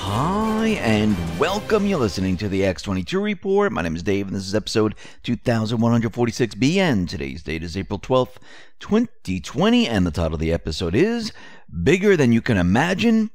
Hi, and welcome. You're listening to the X22 Report. My name is Dave, and this is episode 2146B, and today's date is April 12th, 2020, and the title of the episode is Bigger Than You Can Imagine,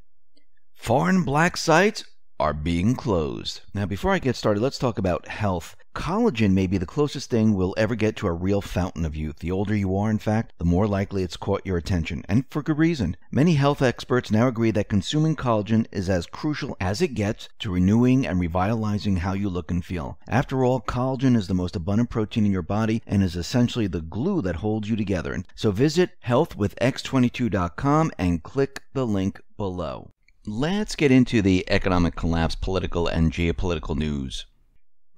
Foreign Black Sites Are Being Closed. Now, before I get started, let's talk about health. Collagen may be the closest thing we'll ever get to a real fountain of youth. The older you are, in fact, the more likely it's caught your attention, and for good reason. Many health experts now agree that consuming collagen is as crucial as it gets to renewing and revitalizing how you look and feel. After all, collagen is the most abundant protein in your body and is essentially the glue that holds you together. So visit healthwithx22.com and click the link below. Let's get into the economic collapse, political and geopolitical news.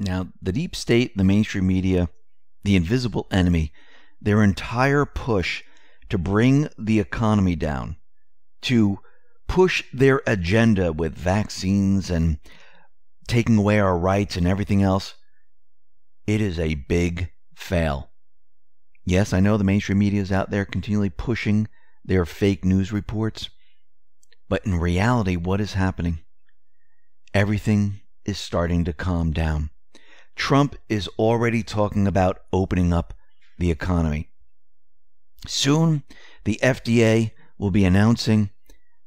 Now, the deep state, the mainstream media, the invisible enemy, their entire push to bring the economy down, to push their agenda with vaccines and taking away our rights and everything else, it is a big fail. Yes, I know the mainstream media is out there continually pushing their fake news reports, but in reality, what is happening? Everything is starting to calm down. Trump is already talking about opening up the economy. Soon, the FDA will be announcing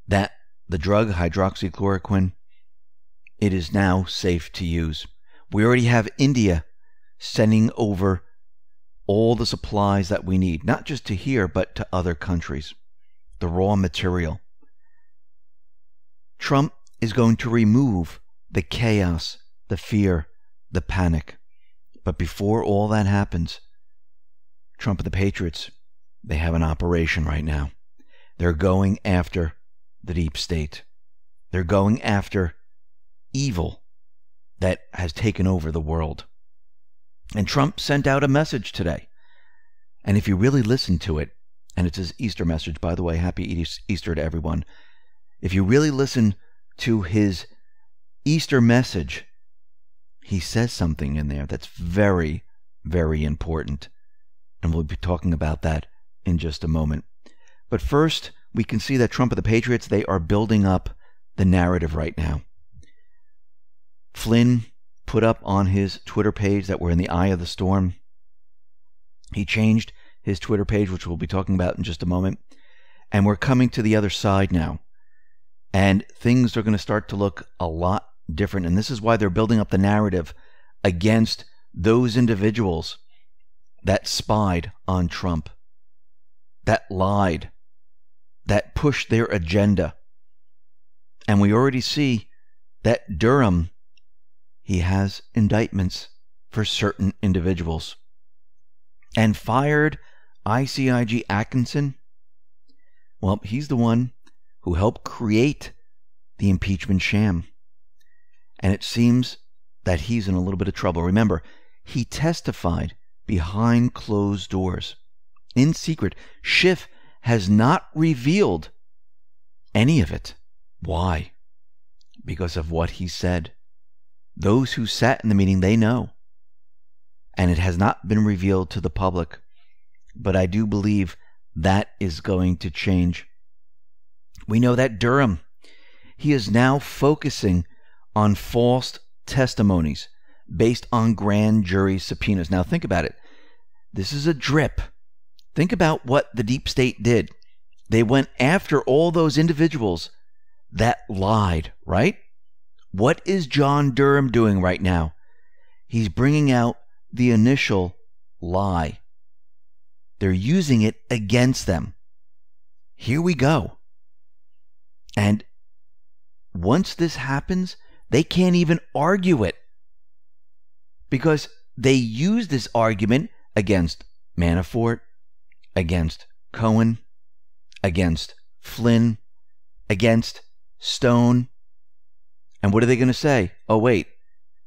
that the drug hydroxychloroquine, it is now safe to use. We already have India sending over all the supplies that we need, not just to here, but to other countries, the raw material. Trump is going to remove the chaos, the fear, the panic. But before all that happens, Trump and the Patriots, they have an operation right now. They're going after the deep state. They're going after evil that has taken over the world. And Trump sent out a message today. And if you really listen to it, and it's his Easter message, by the way, happy Easter to everyone. If you really listen to his Easter message, he says something in there that's very, very important. And we'll be talking about that in just a moment. But first, we can see that Trump and the Patriots, they are building up the narrative right now. Flynn put up on his Twitter page that we're in the eye of the storm. He changed his Twitter page, which we'll be talking about in just a moment. And we're coming to the other side now. And things are going to start to look a lot different. And this is why they're building up the narrative against those individuals that spied on Trump, that lied, that pushed their agenda. And we already see that Durham, he has indictments for certain individuals. And fired ICIG Atkinson, well, he's the one who helped create the impeachment sham. And it seems that he's in a little bit of trouble. Remember, he testified behind closed doors, in secret. Schiff has not revealed any of it. Why? Because of what he said. Those who sat in the meeting, they know. And it has not been revealed to the public. But I do believe that is going to change. We know that Durham, he is now focusing on false testimonies based on grand jury subpoenas. Now think about it. This is a drip. Think about what the deep state did. They went after all those individuals that lied, right? What is John Durham doing right now? He's bringing out the initial lie. They're using it against them. Here we go. And once this happens, they can't even argue it because they use this argument against Manafort, against Cohen, against Flynn, against Stone. And what are they going to say? Oh, wait,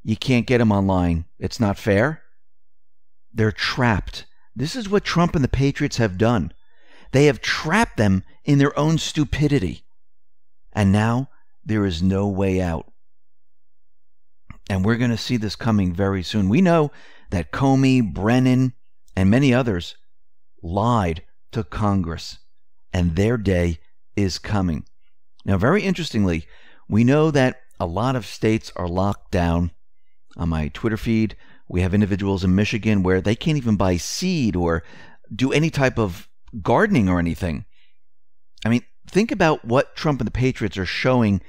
you can't get him online. It's not fair. They're trapped. This is what Trump and the Patriots have done. They have trapped them in their own stupidity. And now there is no way out. And we're going to see this coming very soon. We know that Comey, Brennan, and many others lied to Congress, and their day is coming. Now, very interestingly, we know that a lot of states are locked down. On my Twitter feed, we have individuals in Michigan where they can't even buy seed or do any type of gardening or anything. I mean, think about what Trump and the Patriots are showing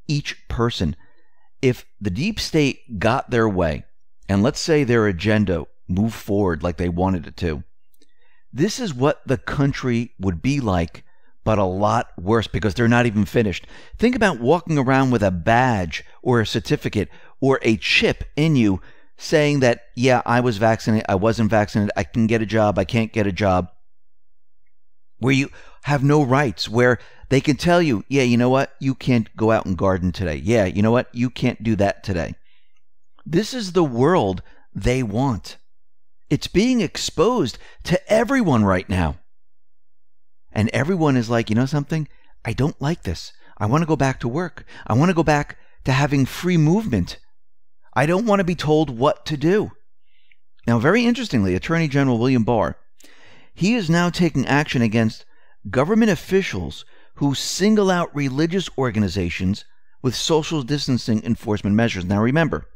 each person. If the deep state got their way, and let's say their agenda moved forward like they wanted it to, this is what the country would be like, but a lot worse, because they're not even finished. Think about walking around with a badge or a certificate or a chip in you saying that, yeah, I was vaccinated, I wasn't vaccinated, I can get a job, I can't get a job, where you have no rights, where they can tell you, yeah, you know what, you can't go out and garden today. Yeah, you know what, you can't do that today. This is the world they want. It's being exposed to everyone right now. And everyone is like, you know something? I don't like this. I want to go back to work. I want to go back to having free movement. I don't want to be told what to do. Now, very interestingly, Attorney General William Barr, he is now taking action against government officials who single out religious organizations with social distancing enforcement measures. Now, remember,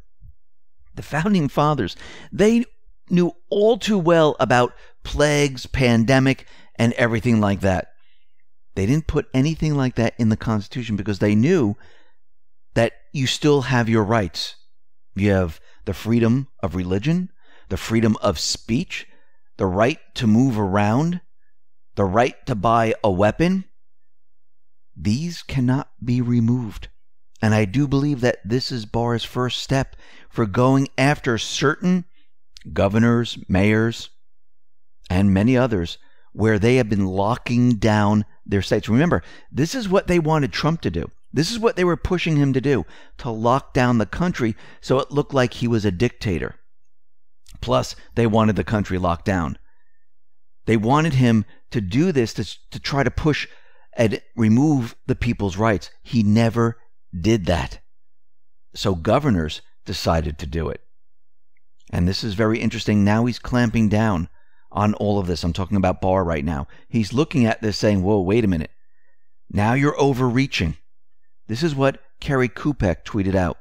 the Founding Fathers, they knew all too well about plagues, pandemic, and everything like that. They didn't put anything like that in the Constitution because they knew that you still have your rights. You have the freedom of religion, the freedom of speech, the right to move around, the right to buy a weapon. These cannot be removed. And I do believe that this is Barr's first step for going after certain governors, mayors, and many others where they have been locking down their states. Remember, this is what they wanted Trump to do. This is what they were pushing him to do, to lock down the country so it looked like he was a dictator. Plus, they wanted the country locked down. They wanted him to do this to try to push and remove the people's rights. He never did that. So governors decided to do it. And this is very interesting. Now he's clamping down on all of this. I'm talking about Barr right now. He's looking at this saying, whoa, wait a minute. Now you're overreaching. This is what Kerry Kupek tweeted out.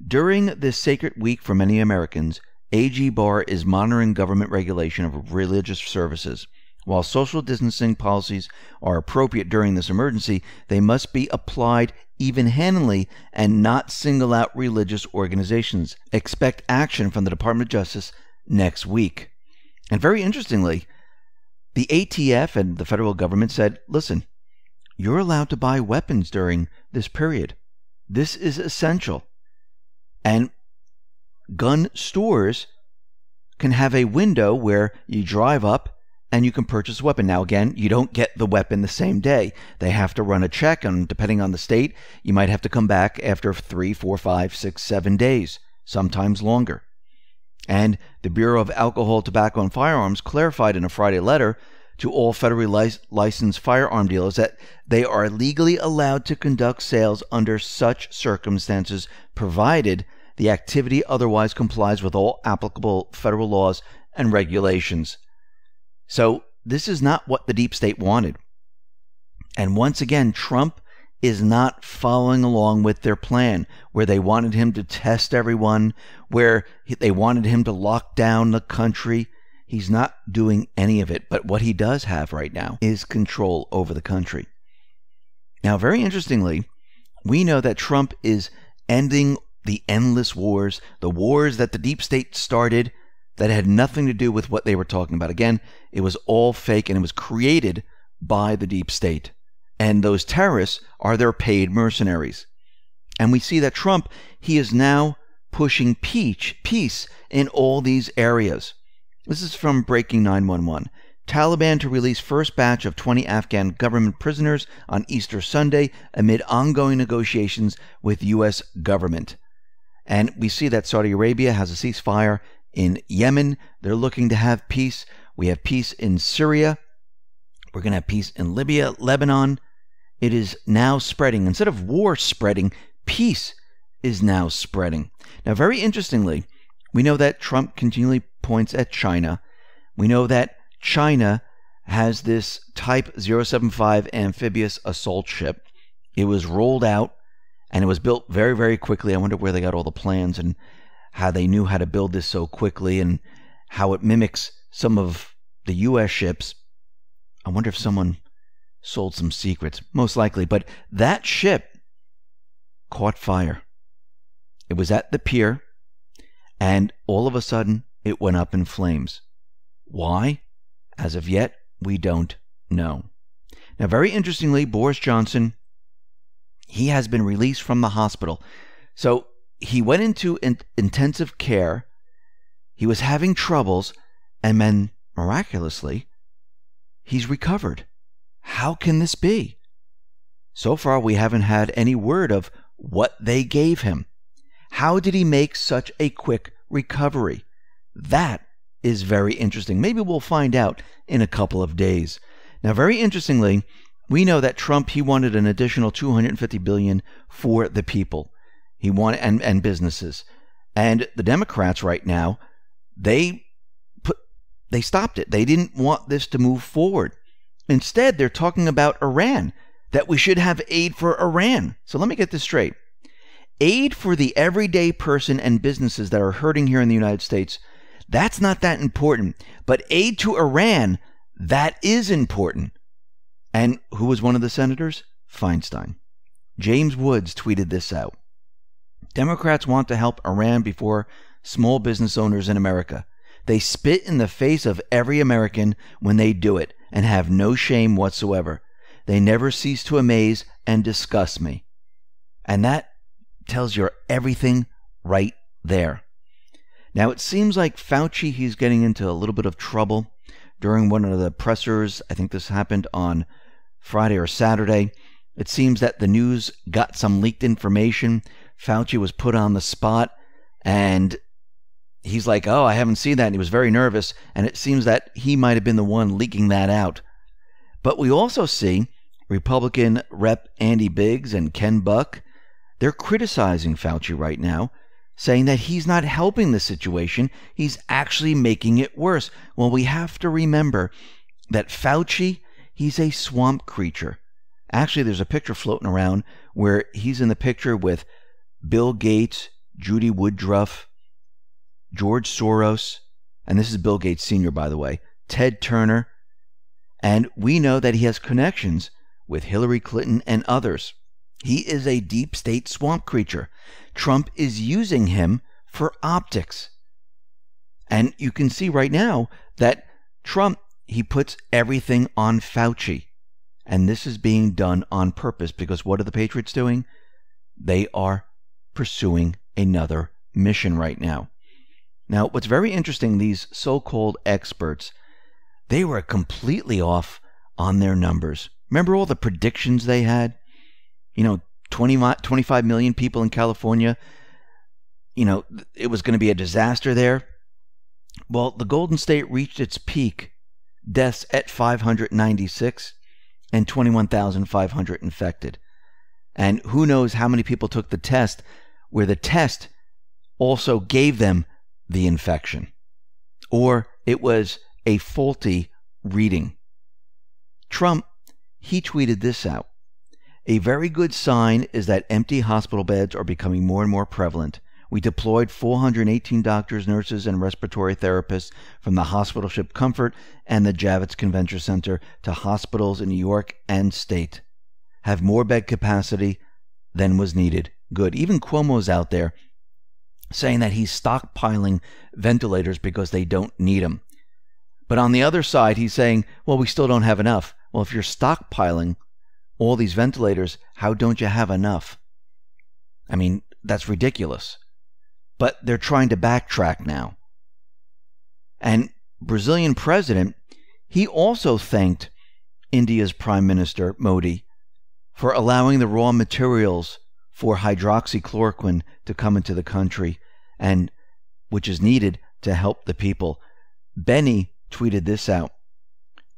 During this sacred week for many Americans, AG Barr is monitoring government regulation of religious services. While social distancing policies are appropriate during this emergency, they must be applied even-handedly and not single out religious organizations. Expect action from the Department of Justice next week. And very interestingly, the ATF and the federal government said, listen, you're allowed to buy weapons during this period. This is essential. And gun stores can have a window where you drive up and you can purchase a weapon. Now, again, you don't get the weapon the same day. They have to run a check, and depending on the state, you might have to come back after 3, 4, 5, 6, 7 days, sometimes longer. And the Bureau of Alcohol, Tobacco, and Firearms clarified in a Friday letter to all federally licensed firearm dealers that they are legally allowed to conduct sales under such circumstances, provided the activity otherwise complies with all applicable federal laws and regulations. So this is not what the deep state wanted. And once again, Trump is not following along with their plan, where they wanted him to test everyone, where they wanted him to lock down the country. He's not doing any of it. But what he does have right now is control over the country. Now, very interestingly, we know that Trump is ending the endless wars, the wars that the deep state started that had nothing to do with what they were talking about. Again, it was all fake, and it was created by the deep state. And those terrorists are their paid mercenaries. And we see that Trump, he is now pushing peace in all these areas. This is from Breaking 911. Taliban to release first batch of 20 Afghan government prisoners on Easter Sunday amid ongoing negotiations with U.S. government. And we see that Saudi Arabia has a ceasefire in Yemen. They're looking to have peace. We have peace in Syria. We're going to have peace in Libya, Lebanon. It is now spreading. Instead of war spreading, peace is now spreading. Now, very interestingly, we know that Trump continually points at China. We know that China has this Type 075 amphibious assault ship. It was rolled out, And it was built very, very quickly. I wonder where they got all the plans and how they knew how to build this so quickly and how it mimics some of the U.S. ships. I wonder if someone sold some secrets. Most likely. But that ship caught fire. It was at the pier, and all of a sudden, it went up in flames. Why? As of yet, we don't know. Now, very interestingly, Boris Johnson, he has been released from the hospital. So he went into intensive care. He was having troubles, and then, miraculously, he's recovered. How can this be? So far, we haven't had any word of what they gave him. How did he make such a quick recovery? That is very interesting. Maybe we'll find out in a couple of days. Now, very interestingly, we know that Trump, he wanted an additional $250 billion for the people. He wanted and businesses. And the Democrats right now, they stopped it. They didn't want this to move forward. Instead, they're talking about Iran, that we should have aid for Iran. So let me get this straight. Aid for the everyday person and businesses that are hurting here in the United States, that's not that important. But aid to Iran, that is important. And who was one of the senators? Feinstein. James Woods tweeted this out. Democrats want to help Iran before small business owners in America. They spit in the face of every American when they do it and have no shame whatsoever. They never cease to amaze and disgust me. And that tells you everything right there. Now, it seems like Fauci, he's getting into a little bit of trouble during one of the pressers. I think this happened on Friday or Saturday. It seems that the news got some leaked information. Fauci was put on the spot, and he's like, oh, I haven't seen that. And he was very nervous, and it seems that he might have been the one leaking that out. But we also see Republican Rep. Andy Biggs and Ken Buck, they're criticizing Fauci right now, saying that he's not helping the situation. He's actually making it worse. Well, we have to remember that Fauci, he's a swamp creature. Actually, there's a picture floating around where he's in the picture with Bill Gates, Judy Woodruff, George Soros, and this is Bill Gates Sr., by the way, Ted Turner, and we know that he has connections with Hillary Clinton and others. He is a deep state swamp creature. Trump is using him for optics. And you can see right now that Trump, he puts everything on Fauci. And this is being done on purpose because what are the Patriots doing? They are pursuing another mission right now. Now, what's very interesting, these so-called experts, they were completely off on their numbers. Remember all the predictions they had? 25 million people in California. It was going to be a disaster there. Well, the Golden State reached its peak deaths at 596 and 21,500 infected. And who knows how many people took the test where the test also gave them the infection. Or it was a faulty reading. Trump, he tweeted this out. A very good sign is that empty hospital beds are becoming more and more prevalent. We deployed 418 doctors, nurses, and respiratory therapists from the hospital ship Comfort and the Javits Convention Center to hospitals in New York and state. Have more bed capacity than was needed. Good. Even Cuomo's out there saying that he's stockpiling ventilators because they don't need them. But on the other side, he's saying, well, we still don't have enough. Well, if you're stockpiling all these ventilators, how don't you have enough? I mean, that's ridiculous. But they're trying to backtrack now. And Brazilian president, he also thanked India's Prime Minister Modi for allowing the raw materials for hydroxychloroquine to come into the country, and which is needed to help the people. Benny tweeted this out.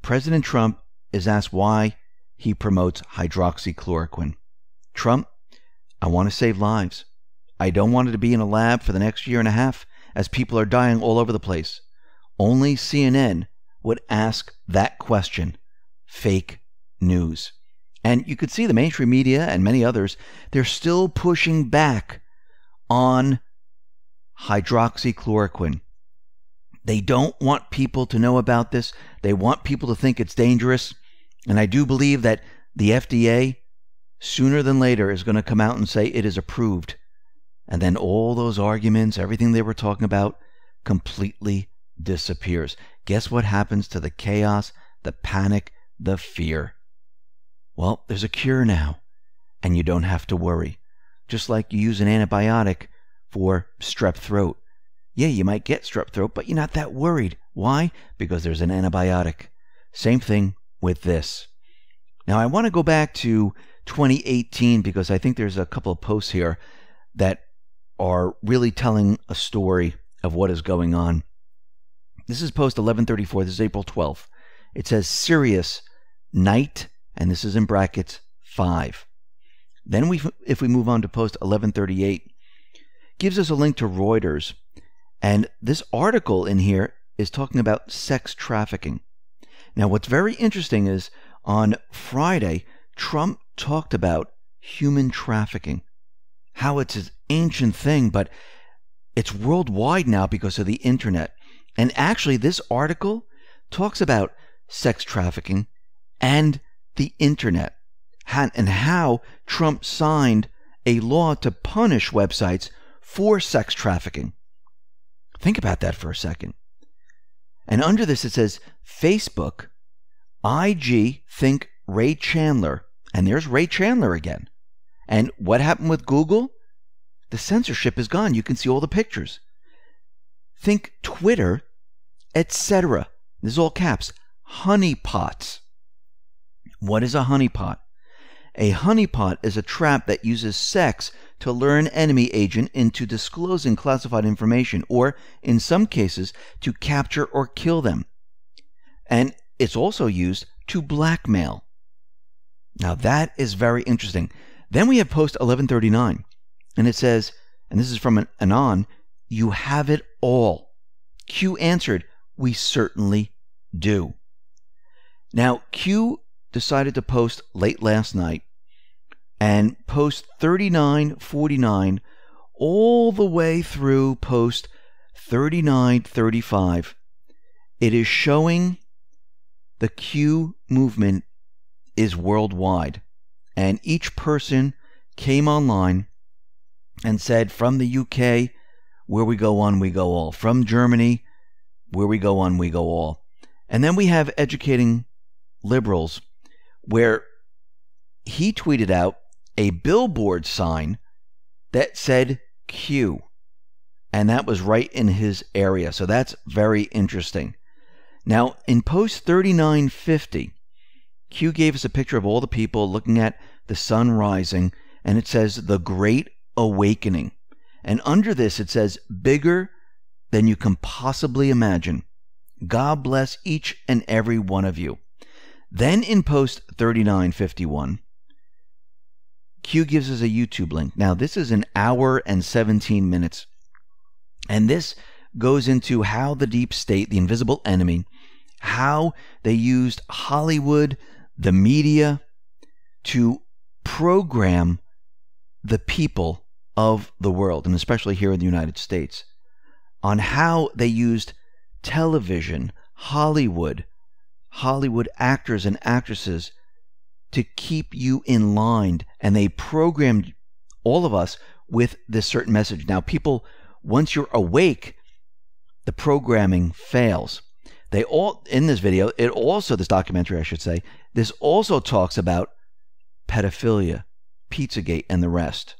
President Trump is asked why he promotes hydroxychloroquine. Trump, I want to save lives. I don't want it to be in a lab for the next year and a half as people are dying all over the place. Only CNN would ask that question. Fake news. And you could see the mainstream media and many others, they're still pushing back on hydroxychloroquine. They don't want people to know about this. They want people to think it's dangerous. And I do believe that the FDA, sooner than later, is going to come out and say it is approved. And then all those arguments, everything they were talking about, completely disappears. Guess what happens to the chaos, the panic, the fear? Well, there's a cure now, and you don't have to worry. Just like you use an antibiotic for strep throat. Yeah, you might get strep throat, but you're not that worried. Why? Because there's an antibiotic. Same thing with this. Now, I want to go back to 2018 because I think there's a couple of posts here that are really telling a story of what is going on. This is post 1134. This is April 12th. It says Sirius night, and this is in brackets, 5. Then if we move on to post 1138, gives us a link to Reuters. And this article in here is talking about sex trafficking. Now, what's very interesting is on Friday, Trump talked about human trafficking, how it's an ancient thing, but it's worldwide now because of the internet. And actually, this article talks about sex trafficking and the internet, and how Trump signed a law to punish websites for sex trafficking. Think about that for a second. And under this it says, Facebook, IG think Ray Chandler. And there's Ray Chandler again. And what happened with Google? The censorship is gone. You can see all the pictures. Think Twitter, etc. This is all caps. Honeypots. What is a honeypot? A honeypot is a trap that uses sex to lure an enemy agent into disclosing classified information, or, in some cases, to capture or kill them. And it's also used to blackmail. Now that is very interesting. Then we have post 1139, and it says, and this is from an Anon, you have it all. Q answered, we certainly do. Now, Q decided to post late last night and post 3949 all the way through post 3935. It is showing the Q movement is worldwide, and each person came online and said, from the UK, where we go on, we go all. From Germany, where we go on, we go all. And then we have Educating Liberals, where he tweeted out a billboard sign that said Q, and that was right in his area. So that's very interesting. Now, in post 3950, Q gave us a picture of all the people looking at the sun rising, and it says the Great Awakening. And under this, it says bigger than you can possibly imagine. God bless each and every one of you. Then in post 3951, Q gives us a YouTube link. Now, this is an hour and 17 minutes. And this goes into how the deep state, the invisible enemy, how they used Hollywood, the media, to program the people of the world, and especially here in the United States, on how they used television, Hollywood actors and actresses to keep you in line, and they programmed all of us with this certain message. Now, people, once you're awake, the programming fails. They all, in this video, this documentary, I should say, this also talks about pedophilia, Pizzagate, and the rest.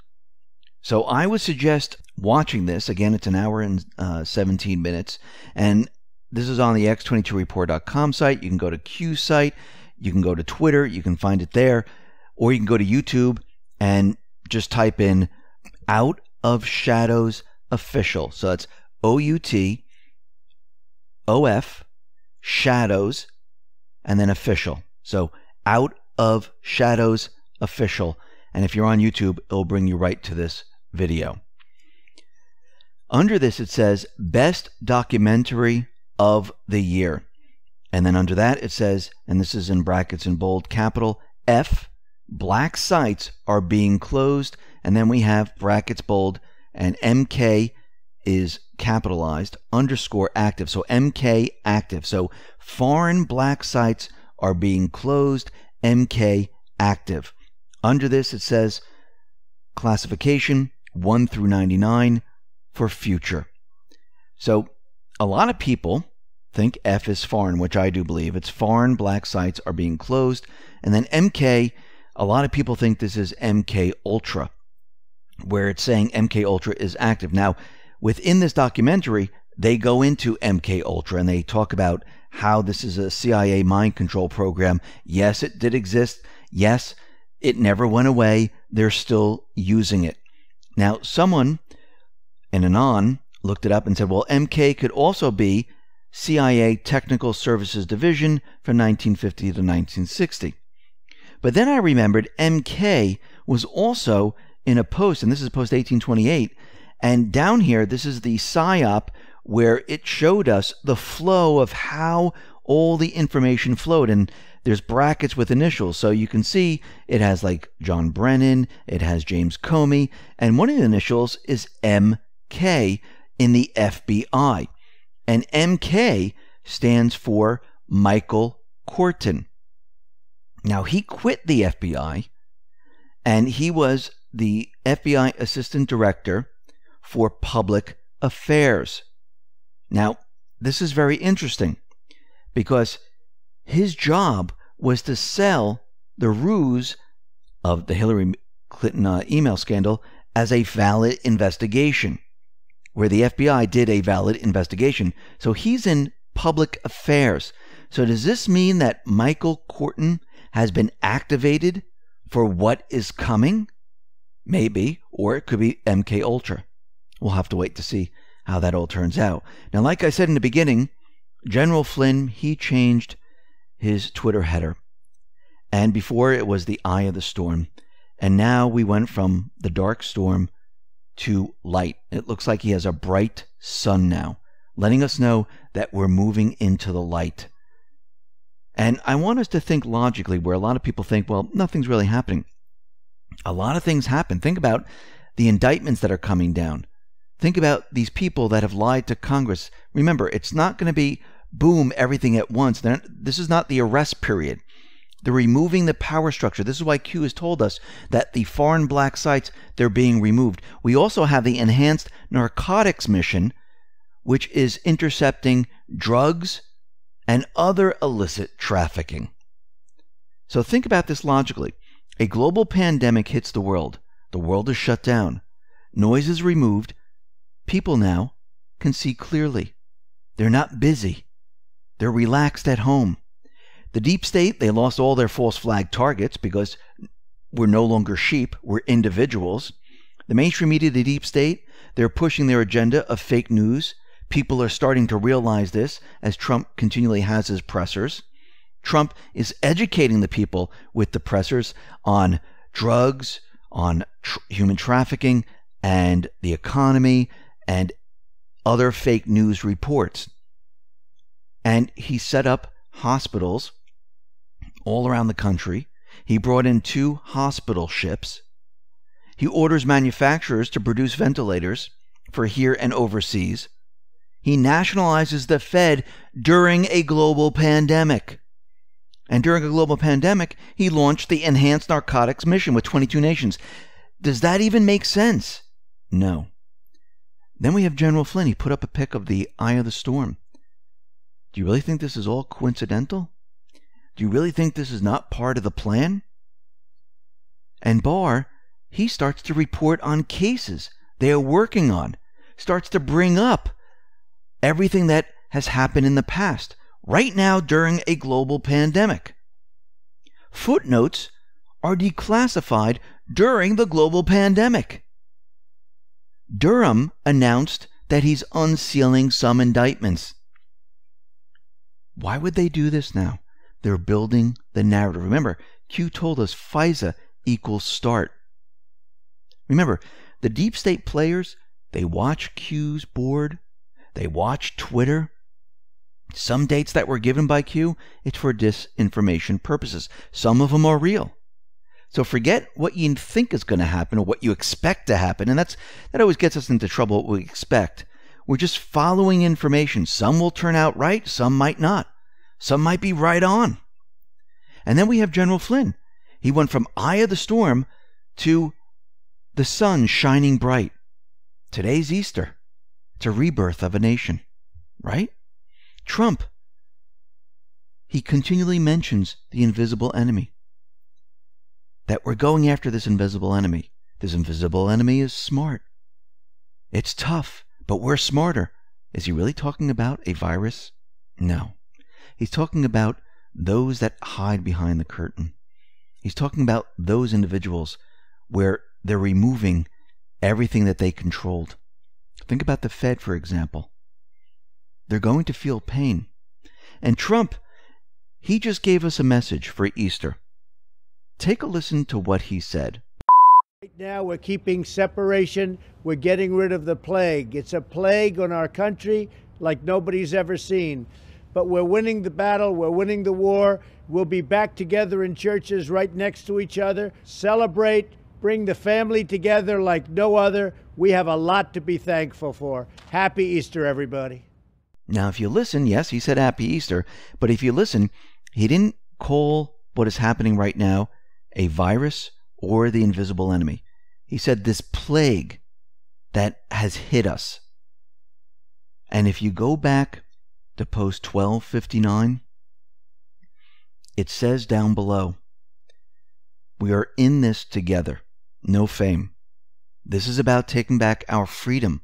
So I would suggest watching this. Again, it's an hour and 17 minutes, and this is on the X22Report.com site. You can go to Q's site. You can go to Twitter. You can find it there. Or you can go to YouTube and just type in Out of Shadows Official. So that's OUTOF Shadows and then Official. So Out of Shadows Official. And if you're on YouTube, it'll bring you right to this video. Under this, it says Best Documentary of the Year. And then under that, it says, and this is in brackets in bold, capital F, black sites are being closed, and then we have brackets bold, and MK is capitalized, underscore active. So MK active. So foreign black sites are being closed, MK active. Under this it says classification 1 through 99 for future. So a lot of people think F is foreign, which I do believe. It's foreign black sites are being closed. And then MK, a lot of people think this is MK Ultra, where it's saying MK Ultra is active. Now, within this documentary, they go into MK Ultra and they talk about how this is a CIA mind control program. Yes, it did exist. Yes, it never went away. They're still using it. Now, someone, an anon, looked it up and said, well, MK could also be CIA Technical Services Division from 1950 to 1960. But then I remembered MK was also in a post, and this is post 1828, and down here, this is the PSYOP where it showed us the flow of how all the information flowed, and there's brackets with initials, so you can see it has like John Brennan, it has James Comey, and one of the initials is MK in the FBI. And MK stands for Michael Corton. Now, he quit the FBI, and he was the FBI Assistant Director for Public Affairs. Now, this is very interesting because his job was to sell the ruse of the Hillary Clinton email scandal as a valid investigation, where the FBI did a valid investigation. So he's in public affairs. So does this mean that Michael Corton has been activated for what is coming? Maybe, or it could be MK Ultra. We'll have to wait to see how that all turns out. Now, like I said in the beginning, General Flynn, he changed his Twitter header. And before it was the eye of the storm. And now we went from the dark storm to light. It looks like he has a bright sun now, letting us know that we're moving into the light. And I want us to think logically, where a lot of people think, well, nothing's really happening. A lot of things happen. Think about the indictments that are coming down. Think about these people that have lied to Congress. Remember, it's not going to be boom, everything at once. This is not the arrest period. They're removing the power structure. This is why Q has told us that the foreign black sites, they're being removed. We also have the enhanced narcotics mission, which is intercepting drugs and other illicit trafficking. So think about this logically. A global pandemic hits the world. The world is shut down. Noise is removed. People now can see clearly. They're not busy. They're relaxed at home. The deep state, they lost all their false flag targets because we're no longer sheep, we're individuals. The mainstream media, the deep state, they're pushing their agenda of fake news. People are starting to realize this as Trump continually has his pressers. Trump is educating the people with the pressers on drugs, on human trafficking, and the economy, and other fake news reports. And he set up hospitals all around the country. He brought in 2 hospital ships. He orders manufacturers to produce ventilators for here and overseas. He nationalizes the Fed during a global pandemic. And during a global pandemic, he launched the enhanced narcotics mission with 22 nations. Does that even make sense? No. Then we have General Flynn. He put up a pic of the eye of the storm. Do you really think this is all coincidental? Do you really think this is not part of the plan? And Barr, he starts to report on cases they are working on, starts to bring up everything that has happened in the past, right now during a global pandemic. Footnotes are declassified during the global pandemic. Durham announced that he's unsealing some indictments. Why would they do this now? They're building the narrative. Remember, Q told us FISA equals start. Remember, the deep state players, they watch Q's board. They watch Twitter. Some dates that were given by Q, it's for disinformation purposes. Some of them are real. So forget what you think is going to happen or what you expect to happen. And that always gets us into trouble, what we expect. We're just following information. Some will turn out right, some might not. Some might be right on. And then we have General Flynn. He went from eye of the storm to the sun shining bright. Today's Easter. It's a rebirth of a nation, right? Trump. He continually mentions the invisible enemy. That we're going after this invisible enemy. This invisible enemy is smart. It's tough, but we're smarter. Is he really talking about a virus? No. He's talking about those that hide behind the curtain. He's talking about those individuals where they're removing everything that they controlled. Think about the Fed, for example. They're going to feel pain. And Trump, he just gave us a message for Easter. Take a listen to what he said. Right now we're keeping separation. We're getting rid of the plague. It's a plague on our country like nobody's ever seen. But we're winning the battle. We're winning the war. We'll be back together in churches right next to each other. Celebrate. Bring the family together like no other. We have a lot to be thankful for. Happy Easter, everybody. Now, if you listen, yes, he said Happy Easter. But if you listen, he didn't call what is happening right now a virus or the invisible enemy. He said this plague that has hit us. And if you go back to post 1259, it says down below, we are in this together, no fame. This is about taking back our freedom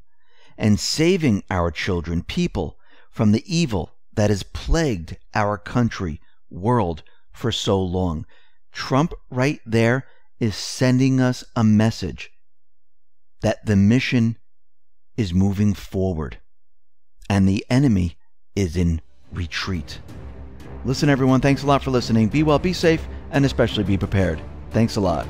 and saving our children, people, from the evil that has plagued our country, world for so long. Trump right there is sending us a message that the mission is moving forward and the enemy is in retreat. Listen, everyone, thanks a lot for listening. Be well, be safe, and especially be prepared. Thanks a lot.